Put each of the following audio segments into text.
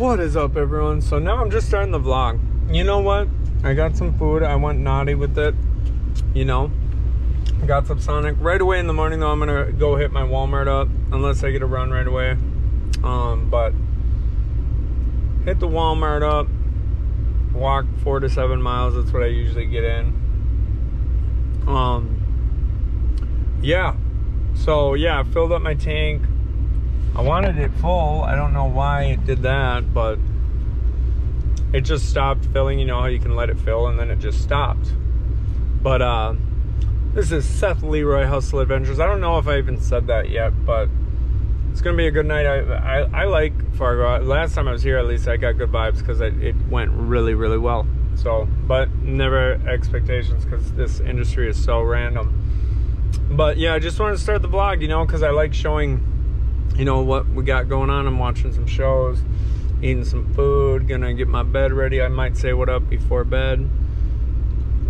What is up, everyone? So now I'm just starting the vlog. You know what? I got some food. I went naughty with it. You know, got some Sonic. Right away in the morning, though, I'm gonna go hit my Walmart up, unless I get a run right away. But hit the Walmart up, walk 4 to 7 miles. That's what I usually get in. Yeah. So yeah, I filled up my tank. I wanted it full. I don't know why it did that, but it just stopped filling. You know how you can let it fill and then it just stopped. But this is Seth Leroy Hustle Adventures. I don't know if I even said that yet, but it's gonna be a good night. I like Fargo. Last time I was here, at least I got good vibes because it went really well. So, but never expectations because this industry is so random. But yeah, I just wanted to start the vlog, you know, because I like showing, you know, what we got going on. I'm watching some shows, eating some food, gonna get my bed ready. I might say what up before bed,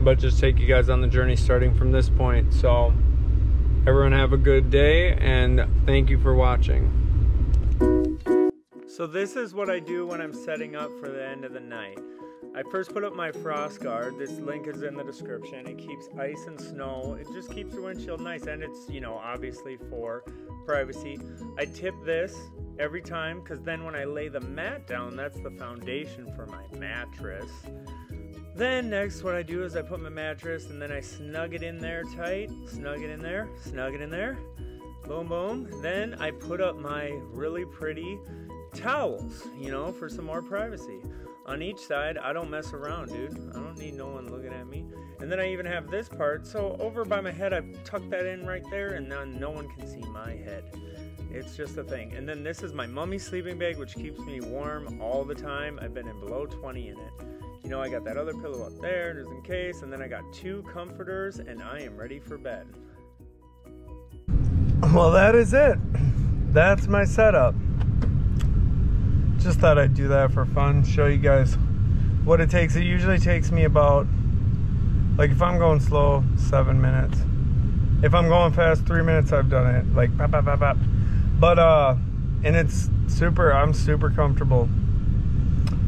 but just take you guys on the journey starting from this point. So everyone have a good day, and thank you for watching. So this is what I do when I'm setting up for the end of the night. I first put up my frost guard. This link is in the description. It keeps ice and snow. It just keeps your windshield nice, and it's, you know, obviously for privacy. I tip this every time because then when I lay the mat down, that's the foundation for my mattress. Then next what I do is I put my mattress and then I snug it in there tight, snug it in there, snug it in there, boom boom. Then I put up my really pretty towels, you know, for some more privacy. On each side, I don't mess around, dude. I don't need no one looking at me. And then I even have this part, so over by my head, I've tucked that in right there, and then no one can see my head. It's just a thing. And then this is my mummy sleeping bag, which keeps me warm all the time. I've been in below 20 in it. You know, I got that other pillow up there, just in case, and then I got 2 comforters, and I am ready for bed. Well, that is it. That's my setup. Just thought I'd do that for fun, show you guys what it takes. It usually takes me about, like if I'm going slow, 7 minutes. If I'm going fast, 3 minutes, I've done it. Like, bop, bop, bop, bop. But, and it's super, I'm super comfortable.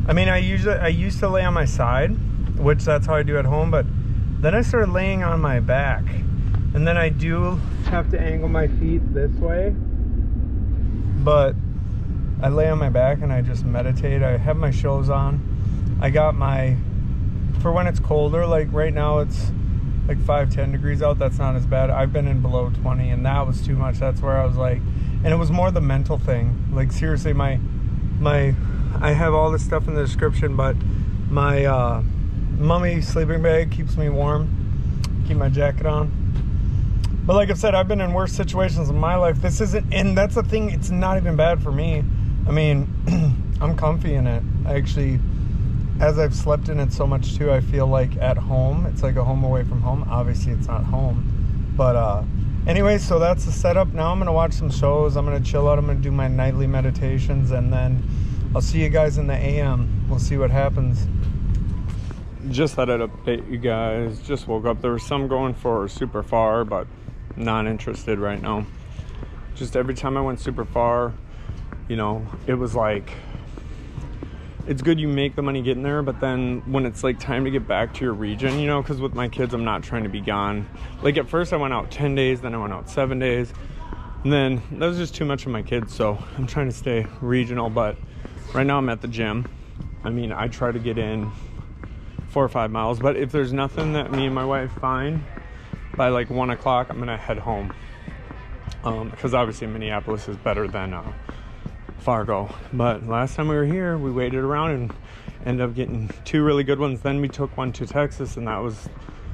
I mean, I used to lay on my side, which that's how I do at home, but then I started laying on my back. And then I do have to angle my feet this way, but I lay on my back and I just meditate. I have my shows on. I got my, for when it's colder, like right now it's like 5-10 degrees out. That's not as bad. I've been in below 20 and that was too much. That's where I was like, and it was more the mental thing. Like seriously, I have all this stuff in the description, but my mummy sleeping bag keeps me warm. Keep my jacket on. But like I said, I've been in worse situations in my life. This isn't, and that's the thing, it's not even bad for me. I mean, I'm comfy in it. I actually, as I've slept in it so much too, I feel like at home. It's like a home away from home. Obviously, it's not home. But anyway, so that's the setup. Now I'm going to watch some shows. I'm going to chill out. I'm going to do my nightly meditations. And then I'll see you guys in the AM. We'll see what happens. Just thought I'd update you guys. Just woke up. There was some going for super far, but not interested right now. Just every time I went super far, you know, it was like, it's good you make the money getting there, but then when it's like time to get back to your region, you know, because with my kids, I'm not trying to be gone. Like at first I went out 10 days, then I went out 7 days, and then that was just too much for my kids, so I'm trying to stay regional. But right now I'm at the gym. I mean, I try to get in 4 or 5 miles, but if there's nothing that me and my wife find by like 1 o'clock, I'm gonna head home, because obviously Minneapolis is better than Fargo. But last time we were here, we waited around and ended up getting 2 really good ones. Then we took one to Texas, and that was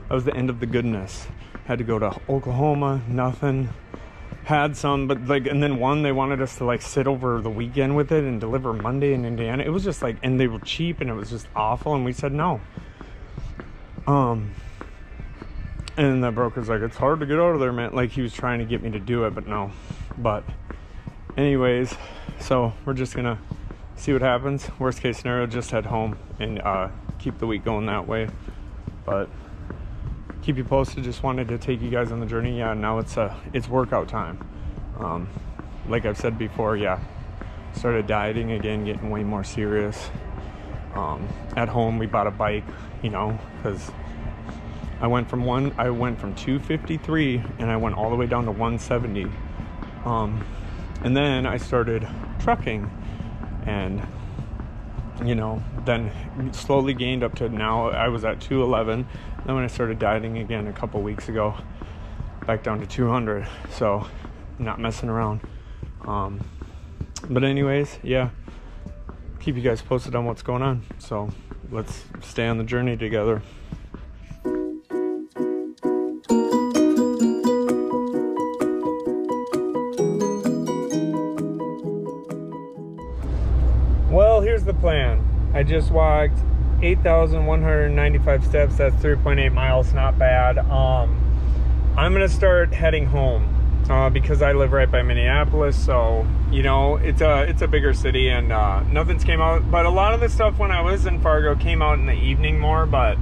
the end of the goodness. Had to go to Oklahoma, nothing. Had some, but like, and then one, they wanted us to like sit over the weekend with it and deliver Monday in Indiana. It was just like, and they were cheap, and it was just awful, and we said no. And the broker's like, it's hard to get out of there, man. Like he was trying to get me to do it, but no. But anyways, so we're just gonna see what happens. Worst case scenario, just head home and keep the week going that way. But keep you posted. Just wanted to take you guys on the journey. Yeah, now it's workout time. Like I've said before, yeah, started dieting again, getting way more serious. At home, we bought a bike, you know, because I went from 253 and I went all the way down to 170. And then I started trucking, and you know, then slowly gained up to now I was at 211. Then when I started dieting again a couple weeks ago, back down to 200. So not messing around. But anyways, yeah, keep you guys posted on what's going on. So let's stay on the journey together. Well, here's the plan. I just walked 8,195 steps. That's 3.8 miles. Not bad. I'm gonna start heading home because I live right by Minneapolis, so you know it's a bigger city, and nothing's came out. But a lot of the stuff when I was in Fargo came out in the evening more. But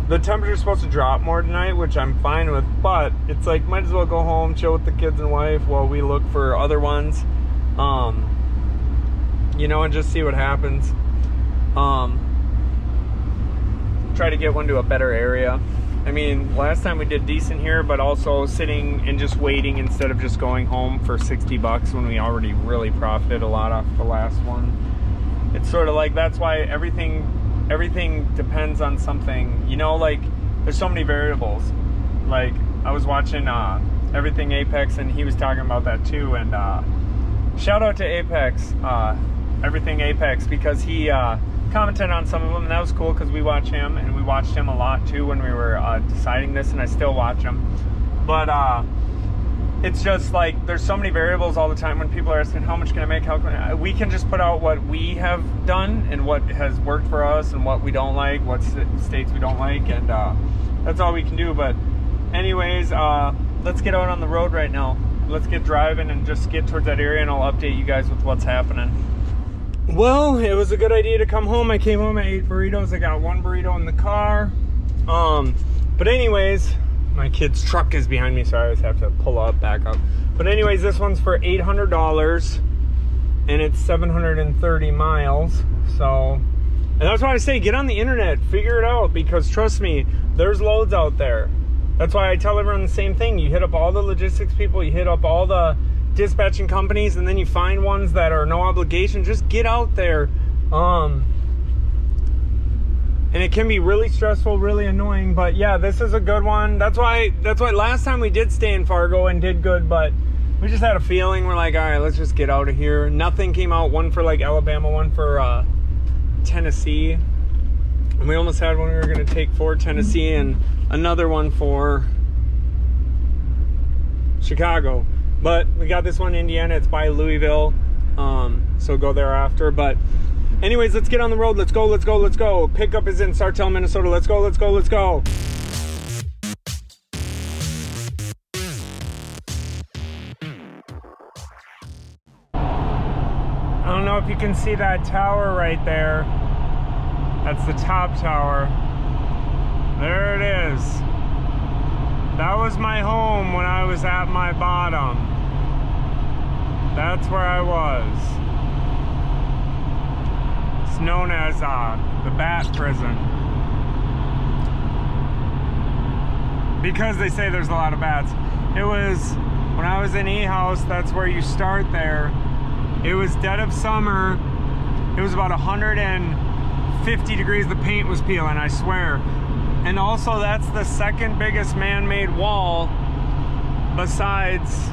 the temperature's supposed to drop more tonight, which I'm fine with. But it's like, might as well go home, chill with the kids and wife while we look for other ones. You know, and just see what happens. Try to get one to a better area. I mean, last time we did decent here, but also sitting and just waiting instead of just going home for 60 bucks when we already really profited a lot off the last one. It's sort of like, that's why everything depends on something, you know, like there's so many variables. Like I was watching Everything Apex, and he was talking about that too, and shout out to Apex, Everything Apex, because he commented on some of them, and that was cool because we watch him, and we watched him a lot too when we were deciding this, and I still watch him. But it's just like there's so many variables all the time when people are asking how much can I make, how can I, we can just put out what we have done and what has worked for us and what we don't like, what states we don't like, and that's all we can do. But anyways, let's get out on the road right now. Let's get driving and just get towards that area, and I'll update you guys with what's happening. Well, it was a good idea to come home. I came home, I ate burritos. I got one burrito in the car. But anyways, my kid's truck is behind me, so I always have to pull up, back up. But anyways, this one's for $800, and it's 730 miles. So, and that's why I say, get on the internet, figure it out, because trust me, there's loads out there. That's why I tell everyone the same thing. You hit up all the logistics people, you hit up all the dispatching companies, and then you find ones that are no obligation. Just get out there. And it can be really stressful, really annoying, but yeah, this is a good one. That's why last time we did stay in Fargo and did good, but we just had a feeling. We're like, all right, let's just get out of here. Nothing came out. One for like Alabama, one for Tennessee, and we almost had one we were going to take for Tennessee, and another one for Chicago. But we got this one in Indiana. It's by Louisville, so go there after. But anyways, let's get on the road. Let's go, let's go, let's go. Pickup is in Sartell, Minnesota. Let's go, let's go, let's go. I don't know if you can see that tower right there. That's the top tower. There it is. That was my home when I was at my bottom. That's where I was. It's known as the Bat Prison, because they say there's a lot of bats. It was, when I was in E-House, that's where you start there. It was dead of summer. It was about 150 degrees. The paint was peeling, I swear. And also, that's the second biggest man-made wall besides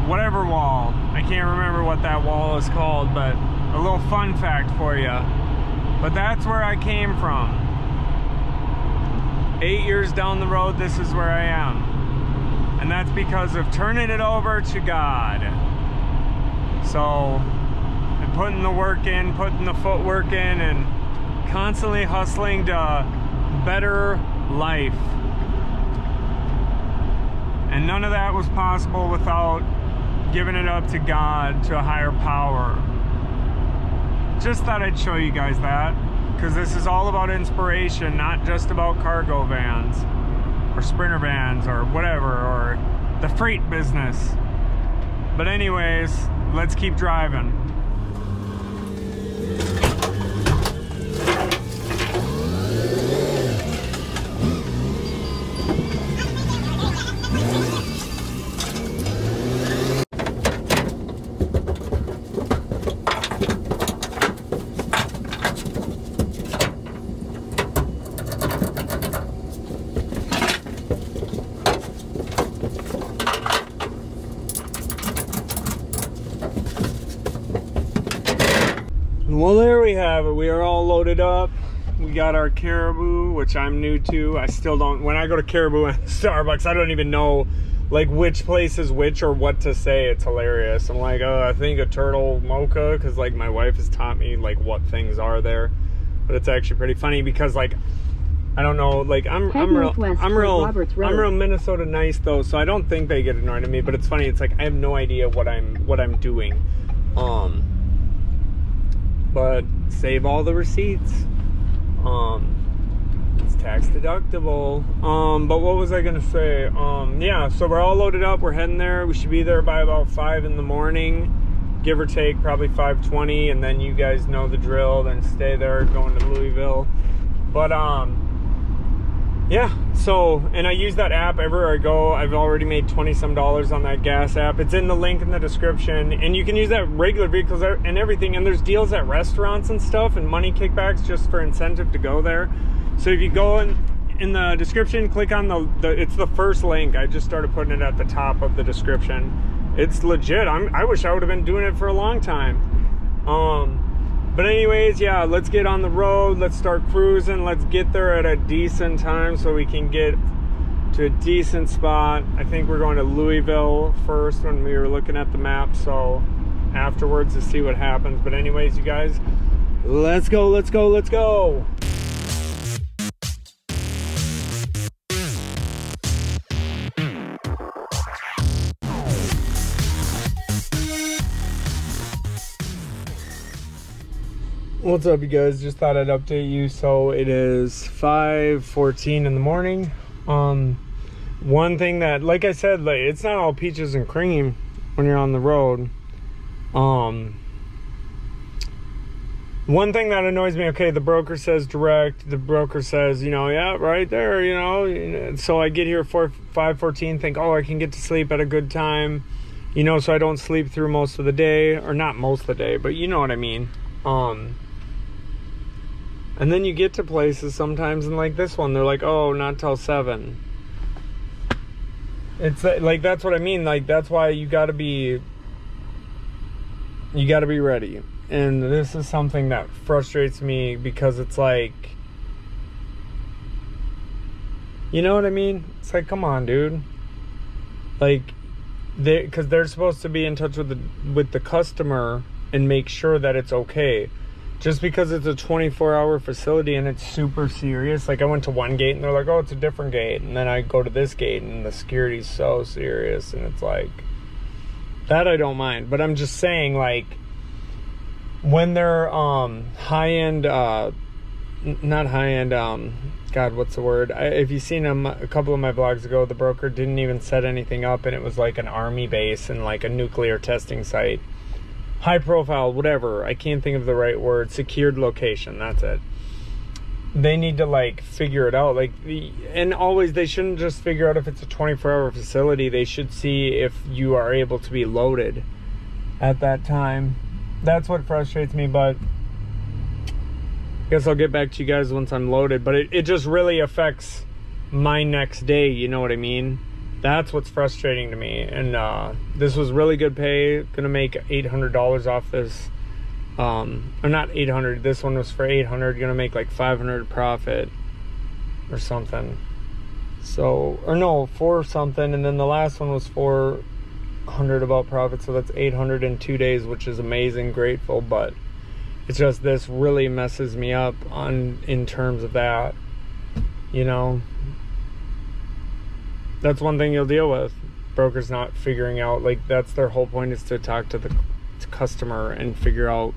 whatever wall. I can't remember what that wall is called, but a little fun fact for you. But that's where I came from. 8 years down the road, this is where I am. And that's because of turning it over to God. So, and putting the work in, putting the footwork in, and constantly hustling to better life. And none of that was possible without giving it up to God, to a higher power. Just thought I'd show you guys that, because this is all about inspiration, not just about cargo vans or sprinter vans or whatever, or the freight business. But anyways, let's keep driving. Well, there we have it. We are all loaded up. We got our Caribou, which I'm new to. I still don't, when I go to Caribou and Starbucks, I don't even know like which place is which or what to say. It's hilarious. I'm like, oh, I think a turtle mocha, because like my wife has taught me like what things are there. But it's actually pretty funny because like, I don't know, like I'm real Minnesota nice though, so I don't think they get annoyed at me. But it's funny. It's like I have no idea what I'm doing. But save all the receipts. It's tax deductible. But what was I gonna say? Yeah, so we're all loaded up. We're heading there. We should be there by about 5 in the morning, give or take, probably 5:20. And then you guys know the drill. Then stay there, going to Louisville. But yeah. So, and I use that app everywhere I go. I've already made $20-some on that gas app. It's in the link in the description, and you can use that regular vehicles and everything. And there's deals at restaurants and stuff, and money kickbacks just for incentive to go there. So if you go in the description, click on it's the first link. I just started putting it at the top of the description. It's legit. I wish I would have been doing it for a long time. But anyways, yeah, let's get on the road. Let's start cruising. Let's get there at a decent time so we can get to a decent spot. I think we're going to Louisville first when we were looking at the map. So afterwards to see what happens. But anyways, you guys, let's go, let's go, let's go. What's up, you guys? Just thought I'd update you. So it is 5:14 in the morning. One thing that, like I said, like it's not all peaches and cream when you're on the road. One thing that annoys me, okay, the broker says direct, the broker says, you know, yeah, right there, you know, so I get here 5:14, think, oh, I can get to sleep at a good time, you know, so I don't sleep through most of the day, or not most of the day, but you know what I mean. And then you get to places sometimes, and like this one, they're like, oh, not till 7. It's like, that's what I mean. Like, that's why you gotta be ready. And this is something that frustrates me because it's like, you know what I mean? It's like, come on, dude. Like, because they're supposed to be in touch with the customer and make sure that it's okay. Just because it's a 24-hour facility and it's super serious. Like, I went to one gate and they're like, oh, it's a different gate. And then I go to this gate and the security's so serious. And it's like, that I don't mind. But I'm just saying, like, when they're high-end, not high-end, God, what's the word? If you've seen them a couple of my vlogs ago, the broker didn't even set anything up. And it was like an army base and like a nuclear testing site. High profile, whatever, I can't think of the right word, secured location, that's it. They need to like figure it out, like, and always they shouldn't just figure out if it's a 24-hour facility. They should see if you are able to be loaded at that time. That's what frustrates me, but I guess I'll get back to you guys once I'm loaded. But it just really affects my next day, you know what I mean? That's what's frustrating to me. And this was really good pay. Gonna make $800 off this. Or not 800. This one was for 800. Gonna make like 500 profit or something. So, or no, 4 something. And then the last one was 400 about profit. So that's 800 in 2 days, which is amazing. Grateful, but it's just this really messes me up in terms of that. You know. That's one thing you'll deal with. Brokers not figuring out, like, that's their whole point, is to talk to the customer and figure out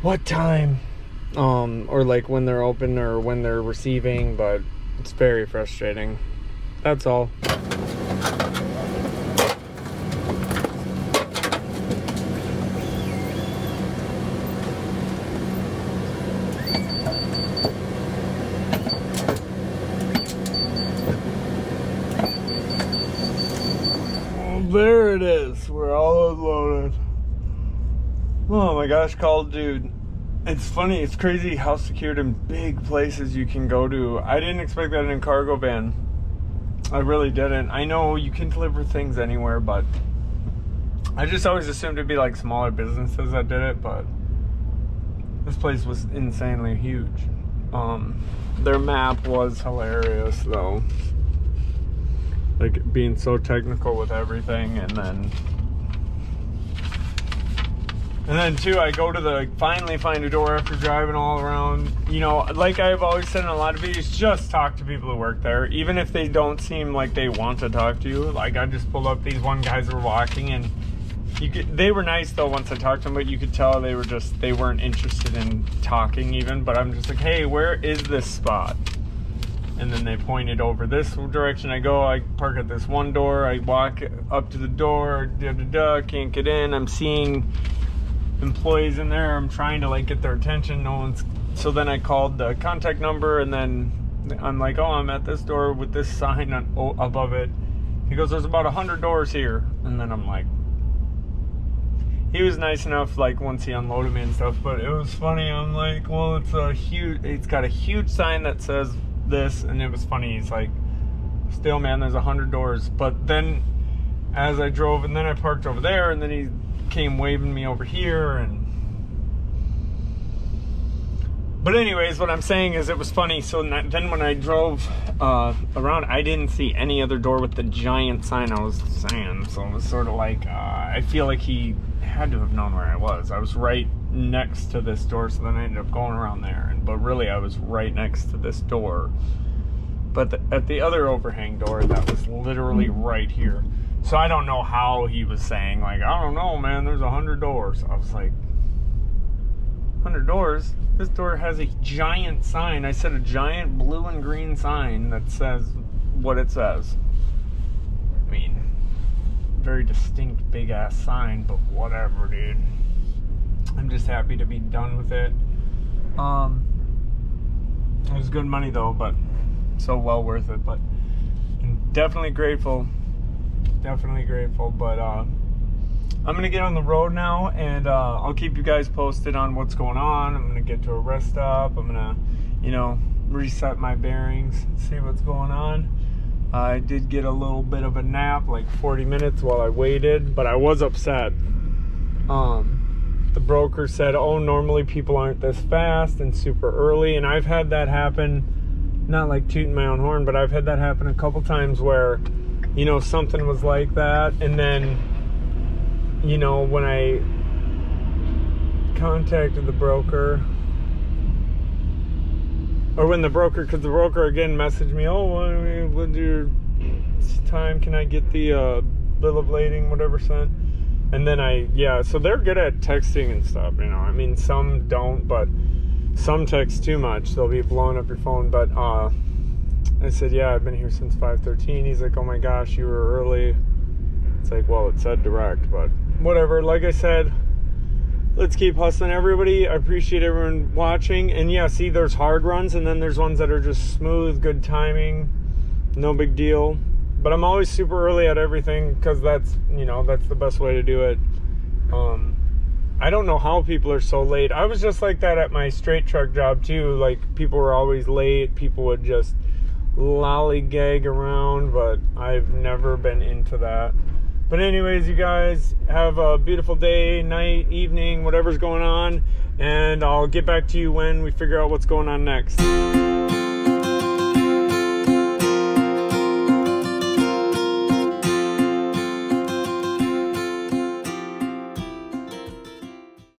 what time, or like when they're open or when they're receiving, but it's very frustrating. That's all. there it is. We're all unloaded. Oh my gosh, called dude. It's funny, it's crazy how secured and big places you can go to. I didn't expect that in a cargo van. I really didn't. I know you can deliver things anywhere, but I just always assumed it'd be like smaller businesses that did it, but this place was insanely huge. Their map was hilarious though. Like being so technical with everything, and then too, I go to finally find a door after driving all around. You know, like I've always said in a lot of videos, just talk to people who work there. Even if they don't seem like they want to talk to you. Like I just pulled up, these one guys were walking, and they were nice though once I talked to them, but you could tell they weren't interested in talking even. But I'm just like, hey, where is this spot? And then they pointed over this direction. I go, I park at this one door, I walk up to the door, can't get in. I'm seeing employees in there. I'm trying to like get their attention. No one's. So then I called the contact number, and then I'm like, oh, I'm at this door with this sign above it. He goes, there's about 100 doors here. And then I'm like, he was nice enough, like once he unloaded me and stuff, but it was funny. I'm like, well, it's got a huge sign that says this. And it was funny, he's like, still, man, there's 100 doors. But then as I drove, and then I parked over there, and then he came waving me over here. But anyways, what I'm saying is it was funny. So then when I drove around, I didn't see any other door with the giant sign I was saying. So it was sort of like, I feel like he had to have known where I was. I was right next to this door, so then I ended up going around there. But really, I was right next to this door. But at the other overhang door, that was literally right here. So I don't know how he was saying, like, I don't know, man, there's 100 doors. I was like, 100 doors? This door has a giant sign. I said a giant blue and green sign that says what it says. I mean, very distinct big ass sign, but whatever, dude. I'm just happy to be done with it. It was good money though, but so well worth it. But I'm definitely grateful. Definitely grateful. But I'm gonna get on the road now, and I'll keep you guys posted on what's going on. I'm gonna get to a rest stop. I'm gonna, you know, reset my bearings, see what's going on. I did get a little bit of a nap, like 40 minutes while I waited, but I was upset. The broker said, oh, normally people aren't this fast and super early, and I've had that happen, not like tooting my own horn, but I've had that happen a couple times where, you know, something was like that, and then, you know, when I contacted the broker, or when the broker, because the broker again messaged me, oh, what's your time? Can I get the bill of lading, whatever sent? And then so they're good at texting and stuff, you know. I mean, some don't, but some text too much. They'll be blowing up your phone. But I said, yeah, I've been here since 5:13. He's like, oh my gosh, you were early. It's like, well, it said direct, but whatever. Like I said, let's keep hustling, everybody. I appreciate everyone watching. And yeah, see, there's hard runs, and then there's ones that are just smooth, good timing, no big deal. But I'm always super early at everything, because that's, you know, that's the best way to do it. I don't know how people are so late. I was just like that at my straight truck job too. Like, people were always late. People would just lollygag around, but I've never been into that. But anyways, you guys have a beautiful day, night, evening, whatever's going on, and I'll get back to you when we figure out what's going on next.